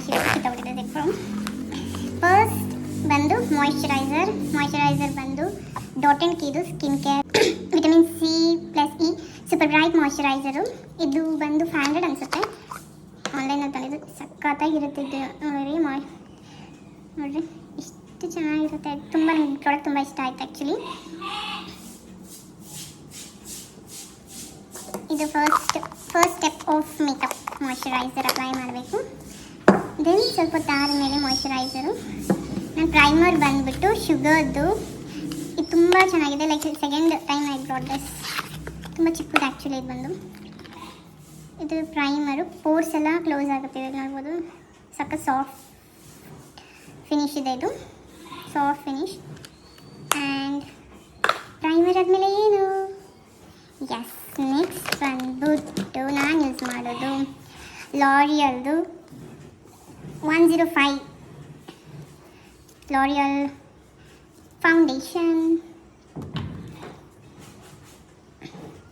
ಕಿತ್ತೋಗ್ಬಿಟ್ಟಿದೆ from. First ಬಂದು moisturiser ಬಂದು dot and ಕೀದು skin care vitamin C+E super bright moisturiser. ಇದು ಬಂದು 500 ಅನಿಸುತ್ತೆ. ಆನ್ಲೈನಲ್ಲಿ ತಂದಿದ್ದು ಸಖತ್ತಾಗಿರುತ್ತೆ ಇದು. ನೋಡಿರಿ ಇಷ್ಟು ಚೆನ್ನಾಗಿರುತ್ತೆ. ತುಂಬ ನನಗೆ ಪ್ರಾಡಕ್ಟ್ ತುಂಬ ಇಷ್ಟ ಆಯಿತು ಆ್ಯಕ್ಚುಲಿ. ಇದು first step of makeup moisturiser apply ಮಾಡಬೇಕು. ದೆನ್ ಸ್ವಲ್ಪ ತಾರ ಮೇಲೆ ಮಾಯ್ಶ್ಚರೈಸರು. ನಾನು ಪ್ರೈಮರ್ ಬಂದುಬಿಟ್ಟು ಶುಗರ್ದು. ಇದು ತುಂಬ ಚೆನ್ನಾಗಿದೆ. Like second time I brought this. ತುಂಬ ಚಿಕ್ಕದು ಆ್ಯಕ್ಚುಲಿ ಇದು ಬಂದು. ಇದು ಪ್ರೈಮರು. ಪೋರ್ಸ್ ಎಲ್ಲ ಕ್ಲೋಸ್ ಆಗುತ್ತೆ. ನೋಡ್ಬೋದು ಸಕ್ಕ ಸಾಫ್ಟ್ ಫಿನಿಶ್ ಇದೆ. ಇದು ಸಾಫ್ಟ್ ಫಿನಿಶ್. ಆ್ಯಂಡ್ ಪ್ರೈಮರ್ ಆದಮೇಲೆ ಏನು, ಎಸ್ ನೆಕ್ಸ್ಟ್ ಬಂದ್ಬಿಟ್ಟು ನಾನು ಯೂಸ್ ಮಾಡೋದು ಲಾರಿಯಲ್ದು 105 ಲಾರಿಯಲ್ ಫೌಂಡೇಶನ್.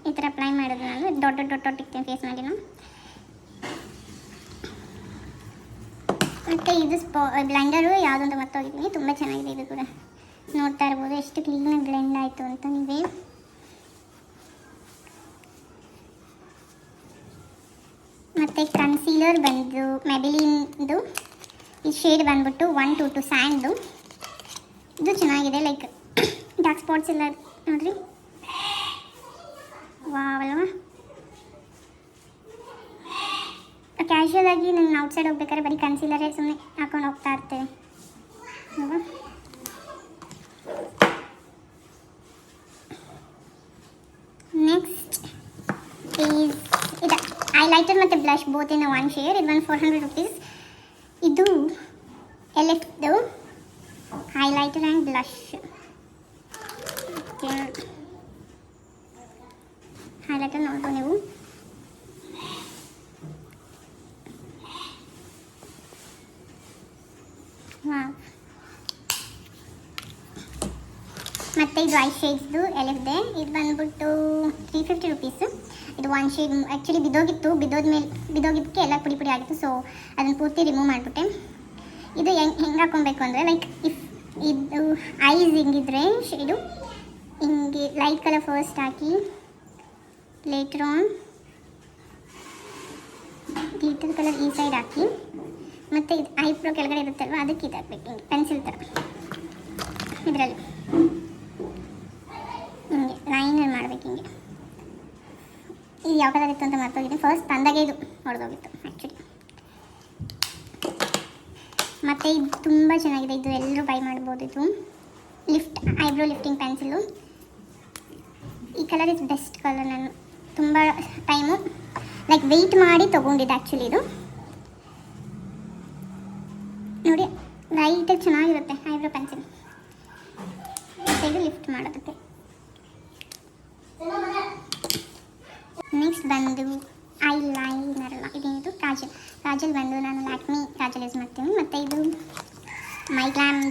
ಈ ಥರ ಅಪ್ಲೈ ಮಾಡೋದು. ನಾನು ಡಾಟ್ ಇಕ್ತೀನಿ ಫೇಸ್ ಮಾಡಿ. ಮತ್ತು ಇದು ಬ್ಲೆಂಡರು ಯಾವುದು ಅಂತ ಮರ್ತೋಗಿದ್ದೀನಿ. ತುಂಬ ಚೆನ್ನಾಗಿದೆ ಇದು ಕೂಡ. ನೋಡ್ತಾ ಇರ್ಬೋದು ಎಷ್ಟು ಕ್ಲೀನಾಗಿ ಬ್ಲೆಂಡ್ ಆಯಿತು ಅಂತ ನೀವೇ. ಮತ್ತು ಕನ್ಸೀಲರ್ ಬಂದು ಮೆಬಿಲಿನ್ದು. ಈ ಶೇಡ್ ಬಂದ್ಬಿಟ್ಟು 122 ಸ್ಯಾಂಡ್ದು. ಇದು ಚೆನ್ನಾಗಿದೆ. ಲೈಕ್ ಡಾರ್ಕ್ ಸ್ಪಾಟ್ಸ್ ಎಲ್ಲ ನೋಡ್ರಿ, ವಾವಲ್ವಾ. ಕ್ಯಾಶುಯಲ್ ಆಗಿ ನಾನು ಔಟ್ಸೈಡ್ ಹೋಗ್ಬೇಕಾದ್ರೆ ಬರೀ ಕನ್ಸೀಲರೇ ಸುಮ್ಮನೆ ಹಾಕೊಂಡು ಹೋಗ್ತಾ ಇರ್ತೇವೆ ಅಲ್ವಾ. ನೆಕ್ಸ್ಟ್ ಈಸ್ ಇದು ಹೈಲೈಟರ್ ಮತ್ತು blush both in one share. ಇದು ಒಂದು 400 ರೂಪೀಸ್. ಇದು ಎಲೆಫ್ದು ಹೈಲೈಟರ್ ಆ್ಯಂಡ್ ಬ್ಲಷ್. ಹೈಲೈಟರ್ ನೋಡ್ಬೋದು ನೀವು. ಮತ್ತು ಇದು ಐ ಶೇಡ್ಸ್ದು ಎಲೆಫ್ದೆ. ಇದು ಬಂದ್ಬಿಟ್ಟು 350 ರೂಪೀಸು. ಇದು ಒಂದು ಶೇಡ್ ಆ್ಯಕ್ಚುಲಿ ಬಿದ್ದೋಗಿದ್ದಕ್ಕೆ ಎಲ್ಲ ಪುಡಿ ಪುಡಿ ಆಗಿತ್ತು. ಸೊ ಅದನ್ನು ಪೂರ್ತಿ ರಿಮೂವ್ ಮಾಡಿಬಿಟ್ಟೆ. ಇದು ಹೆಂಗೆ ಹಾಕೊಬೇಕು ಅಂದರೆ ಲೈಕ್ ಇದು ಐಸ್ ಹಿಂಗಿದ್ರೆ ಶೇಡು ಹಿಂಗೆ light colour first hockey later on glitter colour ಈ ಸೈಡ್ ಹಾಕಿ ಮತ್ತು ಇದು ಐಬ್ರೋ ಕೆಳಗಡೆ ಇರುತ್ತಲ್ವ ಅದಕ್ಕೆ ಇದು ಹಾಕ್ಬೇಕು. ಹಿಂಗೆ ಪೆನ್ಸಿಲ್ ಥರ ಇದರಲ್ಲಿ ಹಿಂಗೆ ಲೈನರ್ ಮಾಡ್ಬೇಕು. ಹಿಂಗೆ ಇದು ಯಾವ ಕಲರ್ ಇತ್ತು ಅಂತ ಮರ್ತೋಗಿದ್ದೀನಿ. ಫಸ್ಟ್ ತಂದಾಗೆ ಇದು ಹೊಡೆದೋಗಿತ್ತು ಆ್ಯಕ್ಚುಲಿ. ಮತ್ತು ಇದು ತುಂಬ ಚೆನ್ನಾಗಿದೆ. ಇದು ಎಲ್ಲರೂ ಬೈ ಮಾಡ್ಬೋದು. ಇದು ಐಬ್ರೋ ಲಿಫ್ಟಿಂಗ್ ಪೆನ್ಸಿಲು. ಈ ಕಲರ್ ಇಸ್ ಬೆಸ್ಟ್ ಕಲರ್. ನಾನು ತುಂಬ ಟೈಮು ಲೈಕ್ ವೆಯ್ಟ್ ಮಾಡಿ ತೊಗೊಂಡಿದ್ದೆ ಆ್ಯಕ್ಚುಲಿ. ಇದು ನೋಡಿ ಲೈಟಾಗಿ ಚೆನ್ನಾಗಿರುತ್ತೆ ಐಬ್ರೋ ಪೆನ್ಸಿಲ್. ಮತ್ತು ಇದು ಲಿಫ್ಟ್ ಮಾಡೋದಕ್ಕೆ. ನೆಕ್ಸ್ಟ್ ಬಂದು ಐಲೈನರ್ ಅಲ್ಲ ಇದೇನಿದು ಕಾಜಲ್ ಬಂದು ನಾನು ಲ್ಯಾಕ್ಮಿ ಕಾಜಲ್ ಯೂಸ್ ಮಾಡ್ತೀನಿ. ಮತ್ತು ಇದು my glam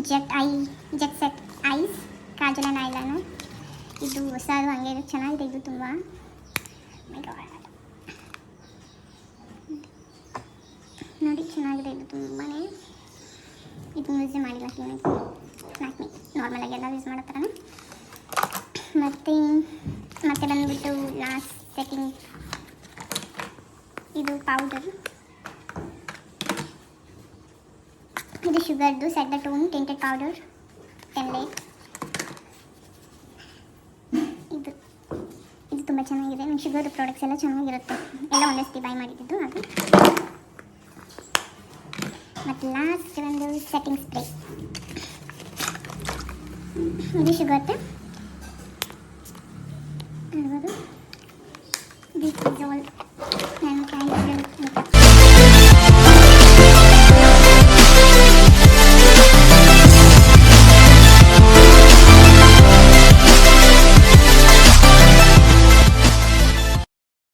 jet set eyes kajal and eyeliner. ಇದು ಹೊಸದು ಹಂಗೆ ಇದು ಚೆನ್ನಾಗಿದೆ. ಇದು ತುಂಬ ನೋಡಿ ಚೆನ್ನಾಗಿದೆ. ಇದು ತುಂಬಾ ಇದು ಯೂಸ್ ಮಾಡಿಲ್ಲ ಲ್ಯಾಕ್ಮಿ ನಾರ್ಮಲಾಗಿ ಎಲ್ಲ ಯೂಸ್ ಮಾಡೋ ಥರನೇ. ಮತ್ತು ಬಂದುಬಿಟ್ಟು ಲಾಸ್ಟ್ ಸೆಟ್ಟಿಂಗ್ ಇದು ಪೌಡರ್. ಇದು ಶುಗರ್ದು set the tone tinted powder 10 light. ಇದು ತುಂಬ ಚೆನ್ನಾಗಿದೆ. ನನ್ನ ಶುಗರ್ ಪ್ರಾಡಕ್ಟ್ಸ್ ಎಲ್ಲ ಚೆನ್ನಾಗಿರುತ್ತೆ. ಎಲ್ಲ ಒಂದೇ ಸತಿ ಬೈ ಮಾಡಿದ್ದು ಅದು. ಮತ್ತು ಲಾಸ್ಟ್ ಒಂದು ಸೆಟ್ಟಿಂಗ್ ಸ್ಪ್ರೇ. ಇದು ಶುಗರ್ದು ನೋಡ್ಬೋದು. This is all